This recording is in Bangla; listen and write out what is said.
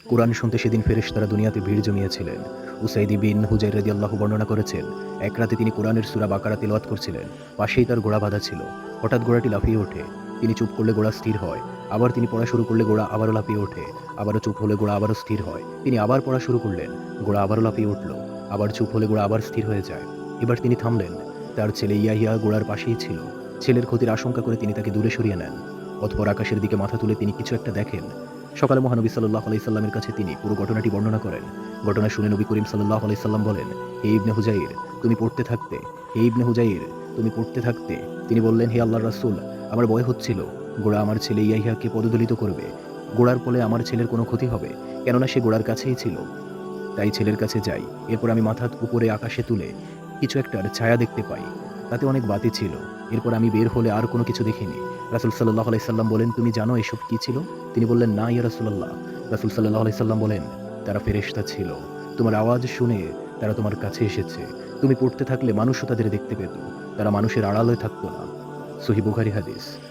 কুরআন শুনতে সেদিন ফেরেশতারা দুনিয়াতে ভিড় জমিয়েছিলেন। উসাইদ বিন হুজাইর রাদিয়াল্লাহু বর্ণনা করেছেন, এক রাতে তিনি কোরআনের সূরা বাকারা তিলাওয়াত করছিলেন। পাশেই তার ঘোড়া বাঁধা ছিল। হঠাৎ ঘোড়াটি লাফিয়ে ওঠে। তিনি চুপ করলে ঘোড়া স্থির হয়। আবার তিনি পড়া শুরু করলে ঘোড়া আবারও লাফিয়ে ওঠে। আবারও চুপ হলে ঘোড়া আবারও স্থির হয়। তিনি আবার পড়া শুরু করলেন। ঘোড়া আবারও লাফিয়ে উঠল। আবার চুপ হলে ঘোড়া আবার স্থির হয়ে যায়। এবার তিনি থামলেন। তার ছেলে ইয়াহিয়া ঘোড়ার পাশেই ছিল। ছেলের ক্ষতির আশঙ্কা করে তিনি তাকে দূরে সরিয়ে নেন। অতঃপর আকাশের দিকে মাথা তুলে তিনি কিছু একটা দেখেন। সকালে মহানবী সাল্লাল্লাহু আলাইহি সাল্লামের কাছে তিনি পুরো ঘটনাটি বর্ণনা করেন। ঘটনা শুনে নবী করিম সাল্লাল্লাহু আলাইহি সাল্লাম বলেন, হে ইবনে হুজাইর, তুমি পড়তে থাকতে। হে ইবনে হুজাইর, তুমি পড়তে থাকতে। তিনি বললেন, হে আল্লাহর রাসূল, আমার ভয় হচ্ছিল ঘোড়া আমার ছেলে ইয়াহিয়াকে পদদলিত করবে। ঘোড়ার ফলে আমার ছেলের কোনো ক্ষতি হবে, কেননা সে ঘোড়ার কাছেই ছিল। তাই ছেলের কাছে যাই। এরপর আমি মাথা উপরে আকাশে তুলে কিছু একটার ছায়া দেখতে পাই। তাতে অনেক বাতি ছিল। এরপর আমি বের হলে আর কোনো কিছু দেখিনি। রাসূল সাল্লাল্লাহু আলাইহি সাল্লাম বলেন, তুমি জানো এসব কি ছিল? তিনি বললেন, না ইয়া রাসূলুল্লাহ। রাসূল সাল্লাল্লাহু আলাইহি সাল্লাম বলেন, তারা ফেরেশতা ছিল। তোমার আওয়াজ শুনে তারা তোমার কাছে এসেছে। তুমি পড়তে থাকলে মানুষও তাদের দেখতে পেত। তারা মানুষের আড়ালে থাকতো না। সহিহ বুখারী হাদিস।